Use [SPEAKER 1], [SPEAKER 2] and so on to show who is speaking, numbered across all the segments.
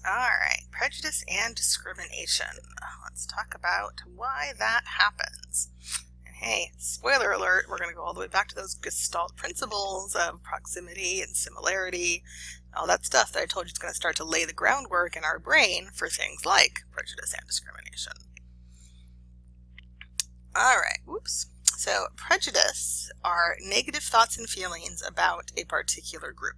[SPEAKER 1] All right, prejudice and discrimination. Let's talk about why that happens. And hey, spoiler alert, we're going to go all the way back to those Gestalt principles of proximity and similarity, all that stuff that I told you is going to start to lay the groundwork in our brain for things like prejudice and discrimination. All right, whoops. So prejudice are negative thoughts and feelings about a particular group.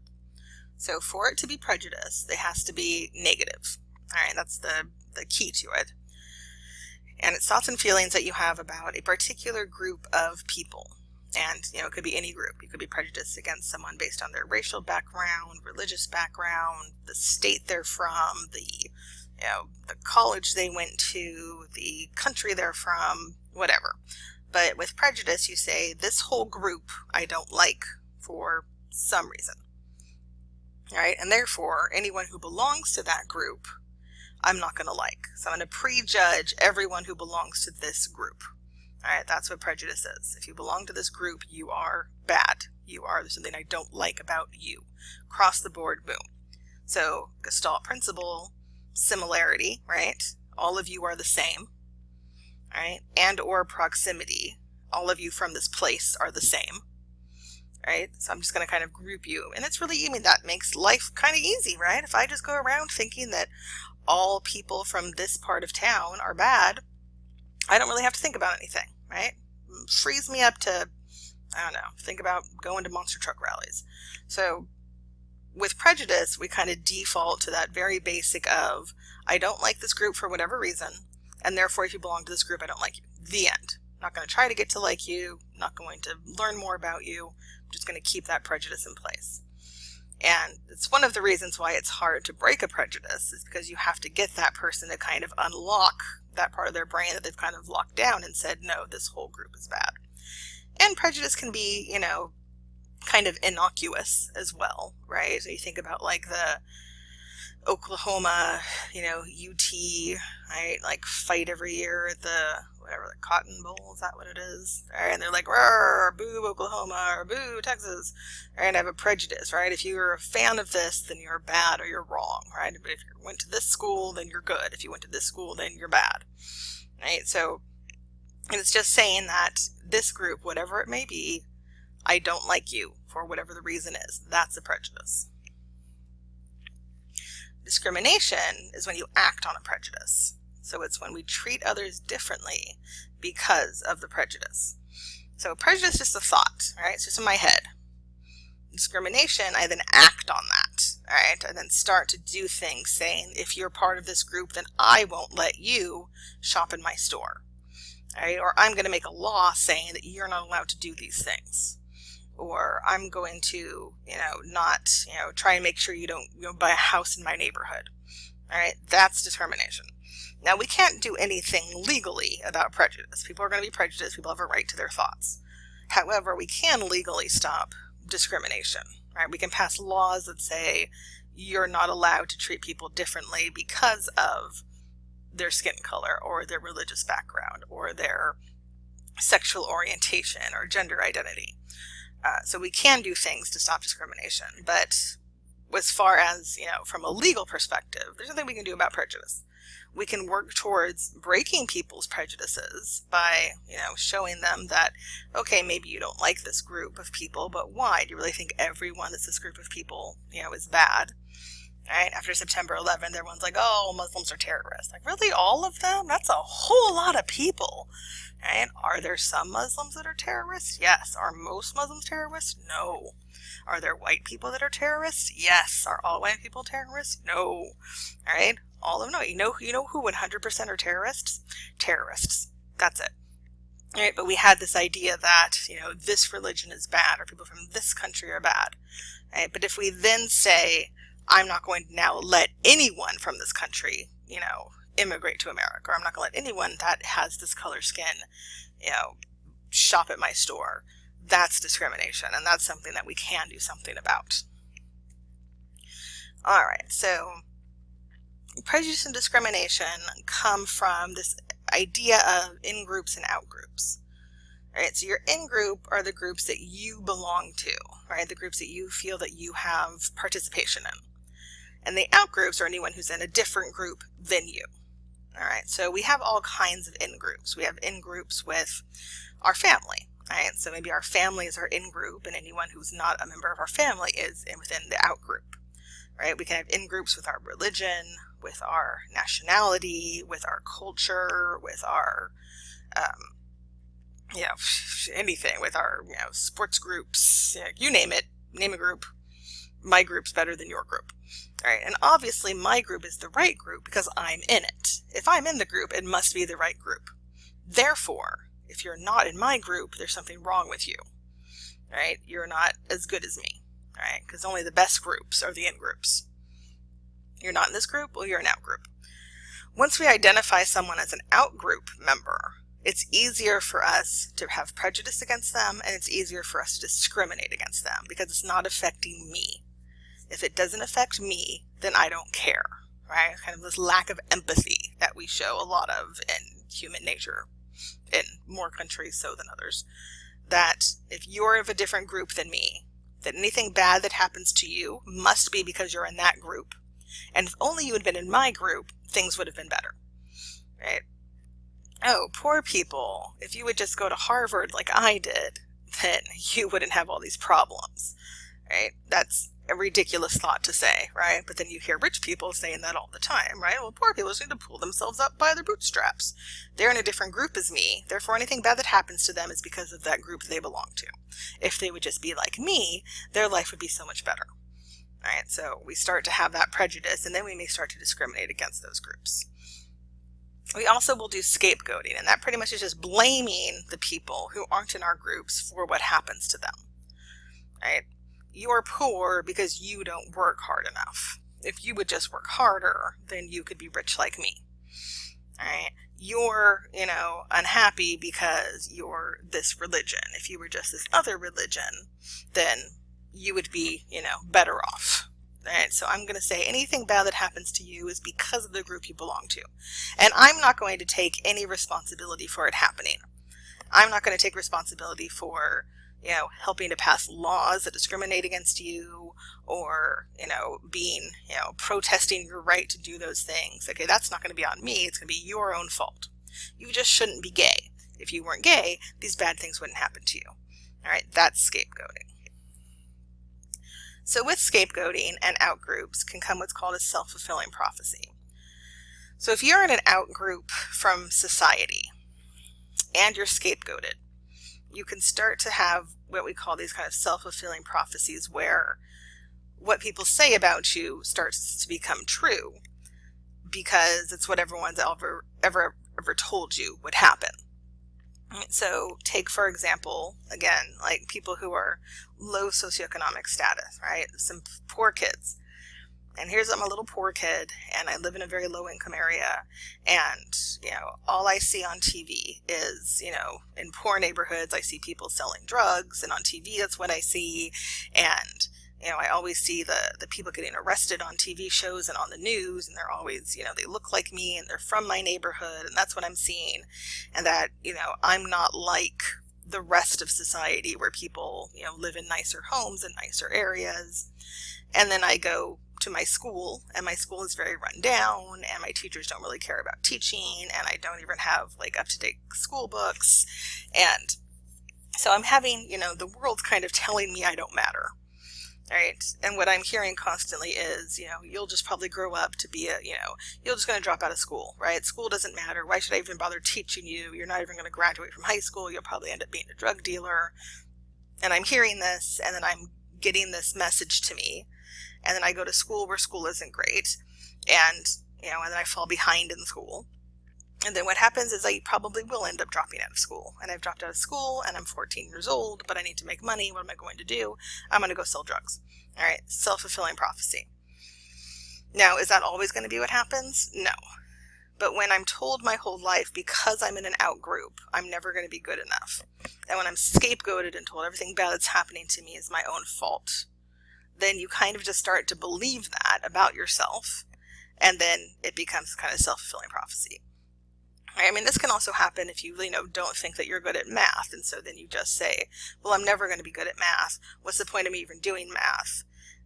[SPEAKER 1] So for it to be prejudice, it has to be negative. All right, that's the key to it. And it's thoughts and feelings that you have about a particular group of people. And, it could be any group. You could be prejudiced against someone based on their racial background, religious background, the state they're from, the college they went to, the country they're from, whatever. But with prejudice, you say, this whole group I don't like for some reason. All right, and therefore, anyone who belongs to that group, I'm not going to like. So I'm going to prejudge everyone who belongs to this group. All right, that's what prejudice is. If you belong to this group, you are bad. There's something I don't like about you. Across the board, boom. So Gestalt principle, similarity, right? All of you are the same, right? And or proximity. All of you from this place are the same. Right? So I'm just going to kind of group you. And it's really, that makes life kind of easy, right? If I just go around thinking that all people from this part of town are bad, I don't really have to think about anything, right? It frees me up to, think about going to monster truck rallies. So with prejudice, we kind of default to that very basic of, I don't like this group for whatever reason, and therefore if you belong to this group, I don't like you. The end. Not going to try to get to like you, not going to learn more about you, I'm just going to keep that prejudice in place. And it's one of the reasons why it's hard to break a prejudice, is because you have to get that person to kind of unlock that part of their brain that they've kind of locked down and said, no, this whole group is bad. And prejudice can be, kind of innocuous as well, right? So you think about like the Oklahoma, UT, right, like fight every year at the Cotton Bowl, is that what it is? All right, and they're like, "Rrr, boo Oklahoma," or "boo Texas," and I have a prejudice, right? If you're a fan of this, then you're bad or you're wrong, right? But if you went to this school, then you're good. If you went to this school, then you're bad, right? So, and it's just saying that this group, whatever it may be, I don't like you for whatever the reason is. That's a prejudice. Discrimination is when you act on a prejudice. So it's when we treat others differently because of the prejudice. So prejudice is just a thought, right? It's just in my head. Discrimination, I then act on that, all right? I then start to do things saying, if you're part of this group, then I won't let you shop in my store, all right? Or I'm going to make a law saying that you're not allowed to do these things. Or I'm going to, not, try and make sure you don't buy a house in my neighborhood. All right, that's discrimination. Now, we can't do anything legally about prejudice. People are going to be prejudiced. People have a right to their thoughts. However, we can legally stop discrimination, right? We can pass laws that say you're not allowed to treat people differently because of their skin color or their religious background or their sexual orientation or gender identity. So we can do things to stop discrimination, but as far as, from a legal perspective, there's nothing we can do about prejudice. We can work towards breaking people's prejudices by, showing them that, okay, maybe you don't like this group of people, but why? Do you really think everyone that's this group of people, is bad? Right? After September 11th, everyone's like, oh, Muslims are terrorists. Like, really, all of them? That's a whole lot of people. Right? Are there some Muslims that are terrorists? Yes. Are most Muslims terrorists? No. Are there white people that are terrorists? Yes. Are all white people terrorists? No. All right? All of them. No. You know who 100% are terrorists? Terrorists. That's it. All right? But we had this idea that, this religion is bad, or people from this country are bad. Right? But if we then say, I'm not going to now let anyone from this country, immigrate to America, or I'm not going to let anyone that has this color skin, shop at my store. That's discrimination, and that's something that we can do something about. All right, so prejudice and discrimination come from this idea of in-groups and out-groups. Right, so your in-group are the groups that you belong to, right? The groups that you feel that you have participation in. And the out groups are anyone who's in a different group than you. All right, so we have all kinds of in groups. We have in groups with our family. All right, so maybe our family is our in group, and anyone who's not a member of our family is within the out group. Right? We can have in groups with our religion, with our nationality, with our culture, with our anything, with our sports groups, you name it, name a group. My group's better than your group. All right, and obviously my group is the right group because I'm in it. If I'm in the group, it must be the right group. Therefore, if you're not in my group, there's something wrong with you. Right? You're not as good as me. Right? Because only the best groups are the in groups. You're not in this group, well, you're an out group. Once we identify someone as an out group member, it's easier for us to have prejudice against them, and it's easier for us to discriminate against them because it's not affecting me. If it doesn't affect me, then I don't care, right? Kind of this lack of empathy that we show a lot of in human nature, in more countries so than others, that if you're of a different group than me, that anything bad that happens to you must be because you're in that group. And if only you had been in my group, things would have been better, right? Oh, poor people, if you would just go to Harvard like I did, then you wouldn't have all these problems, right? That's a ridiculous thought to say, right? But then you hear rich people saying that all the time, right? Well, poor people just need to pull themselves up by their bootstraps. They're in a different group as me, therefore anything bad that happens to them is because of that group they belong to. If they would just be like me, their life would be so much better. All right, so we start to have that prejudice, and then we may start to discriminate against those groups. We also will do scapegoating, and that pretty much is just blaming the people who aren't in our groups for what happens to them. Right? You're poor because you don't work hard enough. If you would just work harder, then you could be rich like me. All right? You're, unhappy because you're this religion. If you were just this other religion, then you would be, better off. All right, so I'm going to say anything bad that happens to you is because of the group you belong to. And I'm not going to take any responsibility for it happening. I'm not going to take responsibility for, helping to pass laws that discriminate against you or, being, protesting your right to do those things. Okay, that's not going to be on me. It's going to be your own fault. You just shouldn't be gay. If you weren't gay, these bad things wouldn't happen to you. All right, that's scapegoating. So with scapegoating and outgroups can come what's called a self-fulfilling prophecy. So if you're in an outgroup from society and you're scapegoated, you can start to have what we call these kind of self-fulfilling prophecies where what people say about you starts to become true because it's what everyone's ever told you would happen. So take, for example, again, like people who are low socioeconomic status, right? Some poor kids. And I'm a little poor kid and I live in a very low income area. And, all I see on TV is, in poor neighborhoods, I see people selling drugs, and on TV, that's what I see. And, I always see the people getting arrested on TV shows and on the news, and they're always, they look like me and they're from my neighborhood, and that's what I'm seeing. And that, I'm not like the rest of society where people, live in nicer homes and nicer areas. And then I go to my school, and my school is very run down, and my teachers don't really care about teaching, and I don't even have like up-to-date school books. And so I'm having, the world kind of telling me I don't matter. Right? And what I'm hearing constantly is, you'll just probably grow up to be you're just going to drop out of school, right? School doesn't matter. Why should I even bother teaching you? You're not even going to graduate from high school. You'll probably end up being a drug dealer. And I'm hearing this, and then I'm getting this message to me. And then I go to school where school isn't great. And, and then I fall behind in school. And then what happens is I probably will end up dropping out of school. And I've dropped out of school, and I'm 14 years old, but I need to make money. What am I going to do? I'm going to go sell drugs. All right, self-fulfilling prophecy. Now, is that always going to be what happens? No. But when I'm told my whole life, because I'm in an out group, I'm never going to be good enough. And when I'm scapegoated and told everything bad that's happening to me is my own fault, then you kind of just start to believe that about yourself, and then it becomes kind of self-fulfilling prophecy. I mean, this can also happen if you, don't think that you're good at math, and so then you just say, well, I'm never going to be good at math. What's the point of me even doing math?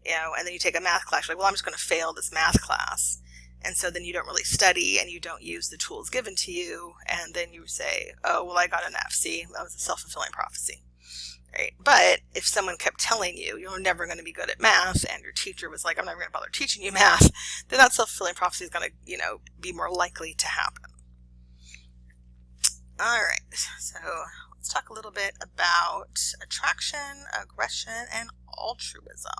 [SPEAKER 1] and then you take a math class, you're like, well, I'm just going to fail this math class. And so then you don't really study and you don't use the tools given to you. And then you say, oh, well, I got an F. See, that was a self-fulfilling prophecy. Right? But if someone kept telling you you're never going to be good at math, and your teacher was like, I'm never going to bother teaching you math, then that self-fulfilling prophecy is going to, be more likely to happen. All right, so let's talk a little bit about attraction, aggression, and altruism.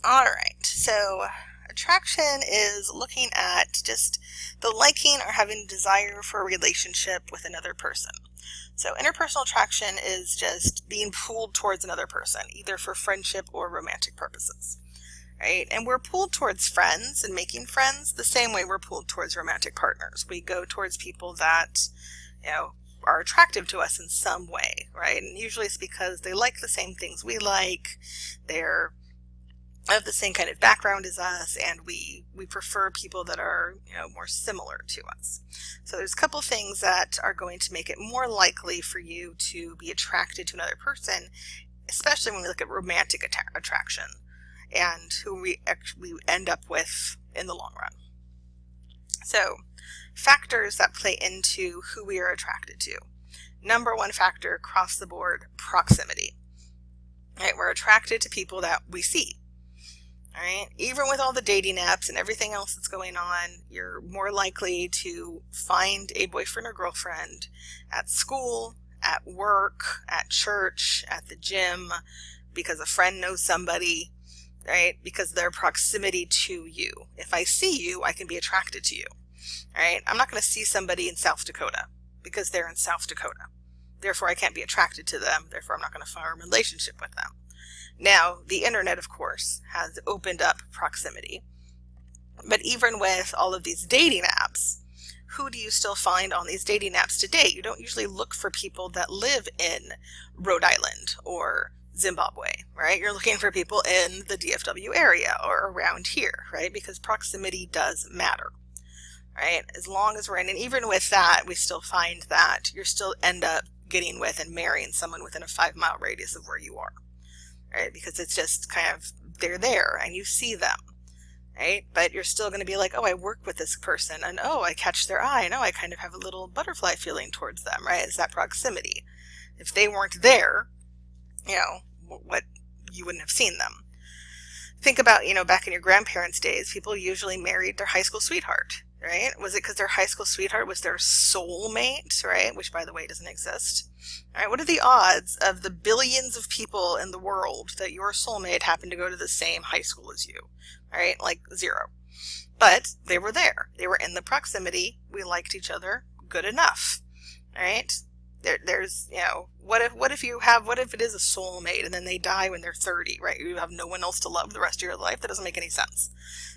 [SPEAKER 1] All right, so attraction is looking at just the liking or having desire for a relationship with another person. So interpersonal attraction is just being pulled towards another person, either for friendship or romantic purposes, right? And we're pulled towards friends and making friends the same way we're pulled towards romantic partners. We go towards people that, are attractive to us in some way, right? And usually it's because they like the same things we like, they're of the same kind of background as us, and we prefer people that are more similar to us. So there's a couple things that are going to make it more likely for you to be attracted to another person, especially when we look at romantic attraction and who we end up with in the long run. So factors that play into who we are attracted to. Number one factor across the board, proximity. Right? We're attracted to people that we see. All right? Even with all the dating apps and everything else that's going on, you're more likely to find a boyfriend or girlfriend at school, at work, at church, at the gym, because a friend knows somebody, right? Because of their proximity to you. If I see you, I can be attracted to you. All right? I'm not going to see somebody in South Dakota because they're in South Dakota. Therefore, I can't be attracted to them. Therefore, I'm not going to form a relationship with them. Now, the internet, of course, has opened up proximity. But even with all of these dating apps, who do you still find on these dating apps today? You don't usually look for people that live in Rhode Island or Zimbabwe, right? You're looking for people in the DFW area or around here, right? Because proximity does matter, right? As long as we're in, and even with that, we still find that you still end up getting with and marrying someone within a 5-mile radius of where you are. Right? Because it's just kind of, they're there and you see them, right? But you're still going to be like, oh, I work with this person, and oh, I catch their eye, and oh, I kind of have a little butterfly feeling towards them, right? It's that proximity. If they weren't there, what, you wouldn't have seen them. Think about, back in your grandparents' days, people usually married their high school sweetheart, right? Was it because their high school sweetheart was their soulmate, right? Which, by the way, doesn't exist. All right, what are the odds of the billions of people in the world that your soulmate happened to go to the same high school as you? All right, like 0. But they were there. They were in the proximity. We liked each other good enough. All right? There's, what if it is a soulmate and then they die when they're 30, right? You have no one else to love the rest of your life. That doesn't make any sense,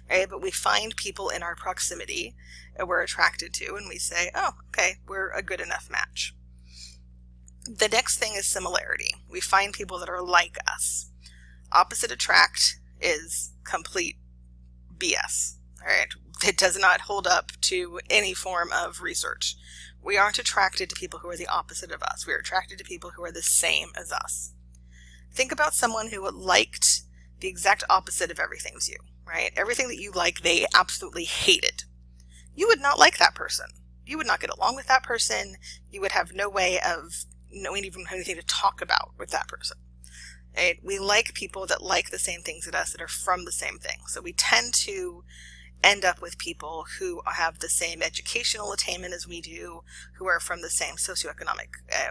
[SPEAKER 1] right? But we find people in our proximity that we're attracted to, and we say, oh, okay, we're a good enough match. The next thing is similarity. We find people that are like us. Opposite attract is complete BS, all right? It does not hold up to any form of research. We aren't attracted to people who are the opposite of us. We are attracted to people who are the same as us. Think about someone who liked the exact opposite of everything as you, right? Everything that you like, they absolutely hated. You would not like that person. You would not get along with that person. You would have no way of knowing even anything to talk about with that person. Right? We like people that like the same things as us, that are from the same thing. So we tend to end up with people who have the same educational attainment as we do, who are from the same socioeconomic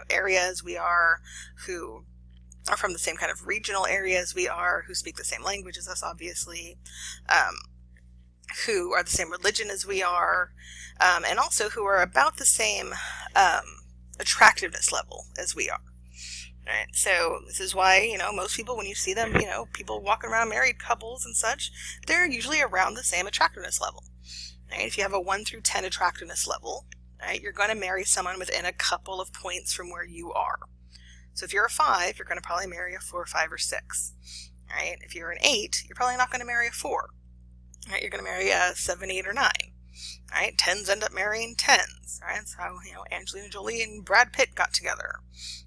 [SPEAKER 1] area as we are, who are from the same kind of regional area as we are, who speak the same language as us, obviously, who are the same religion as we are, and also who are about the same attractiveness level as we are. Right? So this is why, most people, when you see them, people walking around, married couples and such, they're usually around the same attractiveness level. Right? If you have a 1 through 10 attractiveness level, right, you're going to marry someone within a couple of points from where you are. So if you're a 5, you're going to probably marry a 4, 5, or 6. Right? If you're an 8, you're probably not going to marry a 4. Right? You're going to marry a 7, 8, or 9. Right? 10s end up marrying 10s. Right? That's how, Angelina Jolie and Brad Pitt got together.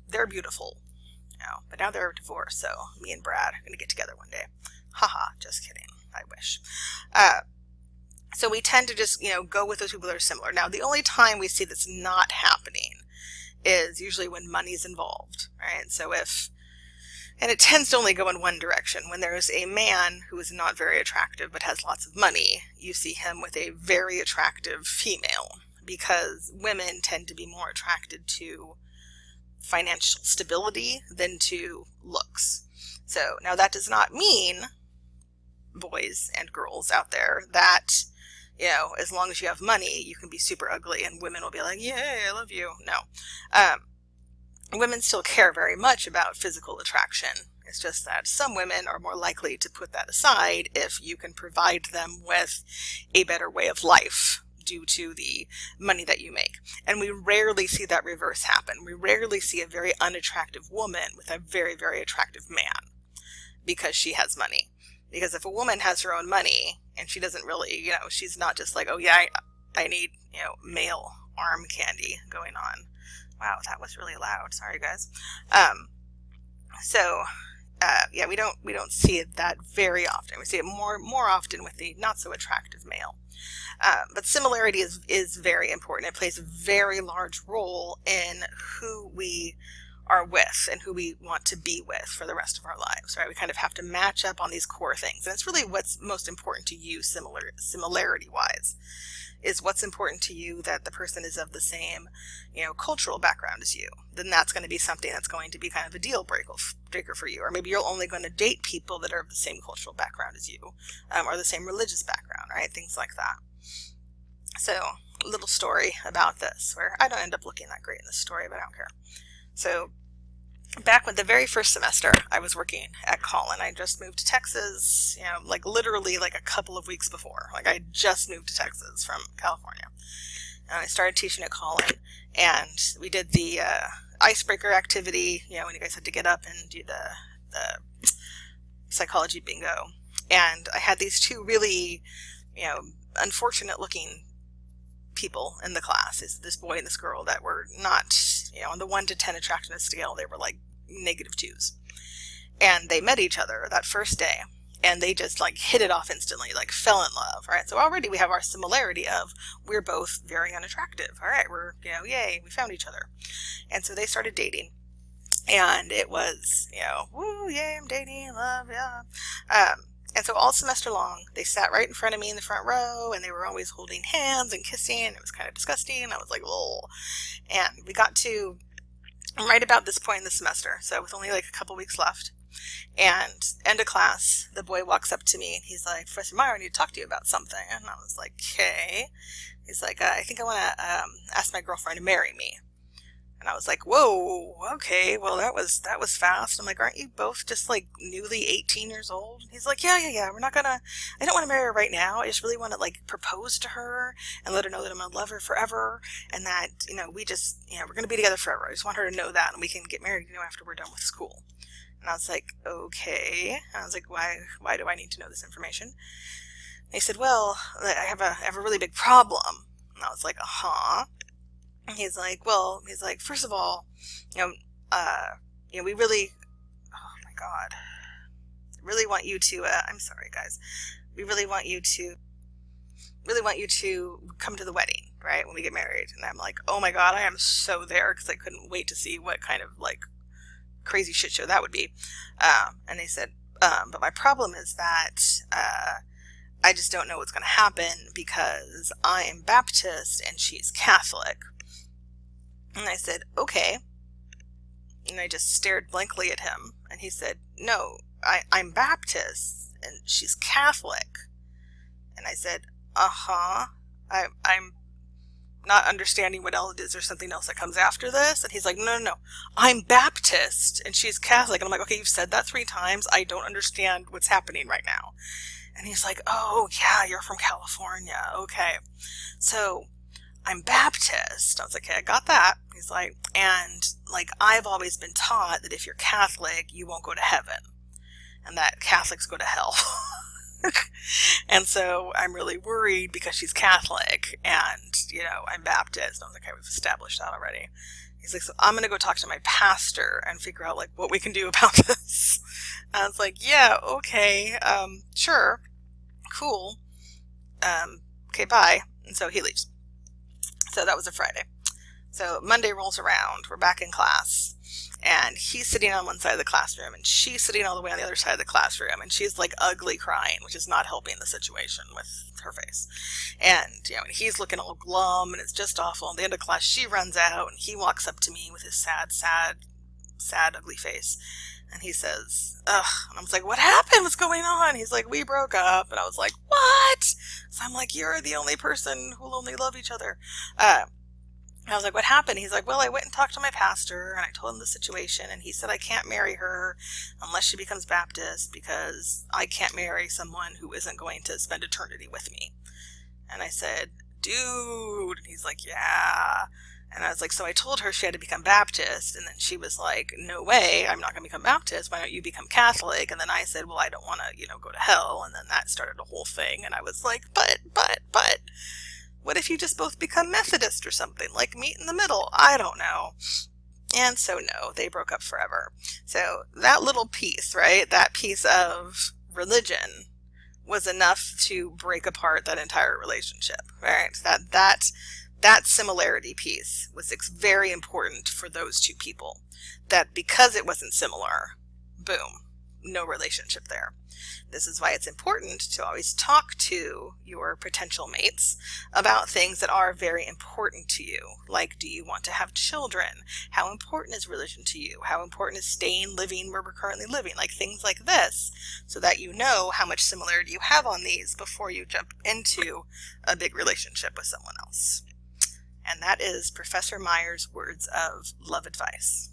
[SPEAKER 1] They're beautiful. but now they're divorced, so me and Brad are going to get together one day. Haha, just kidding. I wish. So we tend to just, go with those people that are similar. Now, the only time we see this not happening is usually when money's involved, right? And it tends to only go in one direction. When there's a man who is not very attractive but has lots of money, you see him with a very attractive female, because women tend to be more attracted to financial stability than to looks. So now that does not mean, boys and girls out there, that as long as you have money, you can be super ugly and women will be like, yay, I love you. No. Women still care very much about physical attraction. It's just that some women are more likely to put that aside if you can provide them with a better way of life due to the money that you make. And we rarely see that reverse happen. We rarely see a very unattractive woman with a very, very attractive man because she has money. Because if a woman has her own money and she doesn't really, she's not just like, oh yeah, I need, male arm candy going on. Wow, that was really loud. Sorry, guys. Yeah, we don't see it that very often. We see it more often with the not so attractive male. But similarity is very important. It plays a very large role in who we are with and who we want to be with for the rest of our lives, right? We kind of have to match up on these core things. And it's really what's most important to you similarity-wise, is what's important to you, that the person is of the same, cultural background as you. Then that's going to be something that's going to be kind of a deal breaker for you. Or maybe you're only going to date people that are of the same cultural background as you, or the same religious background, right? Things like that. So, a little story about this, where I don't end up looking that great in this story, but I don't care. So, back with the very first semester, I was working at Collin. I just moved to Texas, literally a couple of weeks before. I just moved to Texas from California. And I started teaching at Collin, and we did the icebreaker activity, when you guys had to get up and do the psychology bingo. And I had these two really, unfortunate looking people in the class, is this boy and this girl, that were not, on the 1 to 10 attractiveness scale, they were like -2s. And they met each other that first day, and they just hit it off instantly, fell in love, right? So already we have our similarity of we're both very unattractive. All right, we're, yay, we found each other. And so they started dating, and it was, woo, yay, I'm dating, love, yeah. And so all semester long, they sat right in front of me in the front row, and they were always holding hands and kissing. It was kind of disgusting. I was like, oh. And we got to right about this point in the semester, so with only a couple weeks left. And end of class, the boy walks up to me, and he's like, Professor Meyer, I need to talk to you about something. And I was like, okay. He's like, I think I want to ask my girlfriend to marry me. And I was like, whoa, okay, well, that was fast. I'm like, aren't you both just newly 18 years old? He's like, yeah, I don't want to marry her right now. I just really want to propose to her and let her know that I'm going to love her forever. And that, we just, we're going to be together forever. I just want her to know that, and we can get married, after we're done with school. And I was like, okay. And I was like, why do I need to know this information? And he said, well, I have a really big problem. And I was like, uh-huh. And he's like, first of all, we really, oh my God, really want you to, I'm sorry, guys, we really want you to come to the wedding, right, when we get married. And I'm like, oh my God, I am so there, because I couldn't wait to see what kind of, crazy shit show that would be. And they said, but my problem is that, I just don't know what's going to happen, because I am Baptist and she's Catholic. And I said, okay. And I just stared blankly at him. And he said, no, I'm Baptist and she's Catholic. And I said, uh-huh. I'm not understanding what else it is. There's something else that comes after this. And he's like, no. I'm Baptist and she's Catholic. And I'm like, okay, you've said that 3 times. I don't understand what's happening right now. And he's like, oh, yeah, you're from California. Okay. So I'm Baptist. I was like, okay, I got that. He's like, and I've always been taught that if you're Catholic, you won't go to heaven, and that Catholics go to hell. And so I'm really worried because she's Catholic and, I'm Baptist. I was like, okay, we've established that already. He's like, so I'm going to go talk to my pastor and figure out like what we can do about this. And I was like, yeah, okay, sure, cool, okay, bye. And so he leaves. So that was a Friday. So Monday rolls around, we're back in class, and he's sitting on one side of the classroom, and she's sitting all the way on the other side of the classroom, and she's like ugly crying, which is not helping the situation with her face. And, you know, and he's looking all glum, and it's just awful. At the end of class, she runs out, and he walks up to me with his sad, ugly face. And he says, ugh. And I was like, what happened? What's going on? He's like, we broke up. And I was like, what? So I'm like, you're the only person who'll only love each other. I was like, what happened? He's like, well, I went and talked to my pastor, and I told him the situation, and he said I can't marry her unless she becomes Baptist, because I can't marry someone who isn't going to spend eternity with me. And I said, dude. And he's like, yeah. And I was like, so I told her she had to become Baptist, and then she was like, no way, I'm not going to become Baptist. Why don't you become Catholic? And then I said, well, I don't want to, go to hell. And then that started a whole thing, and I was like, but, what if you just both become Methodist or something? Like, meet in the middle? I don't know. And so, no, they broke up forever. So that little piece, right, that piece of religion was enough to break apart that entire relationship, right? That similarity piece was very important for those two people. That because it wasn't similar, boom, no relationship there. This is why it's important to always talk to your potential mates about things that are very important to you. Like, do you want to have children? How important is religion to you? How important is living where we're currently living? Like things like this, so that you know how much similarity you have on these before you jump into a big relationship with someone else. And that is Professor Meyer's words of love advice.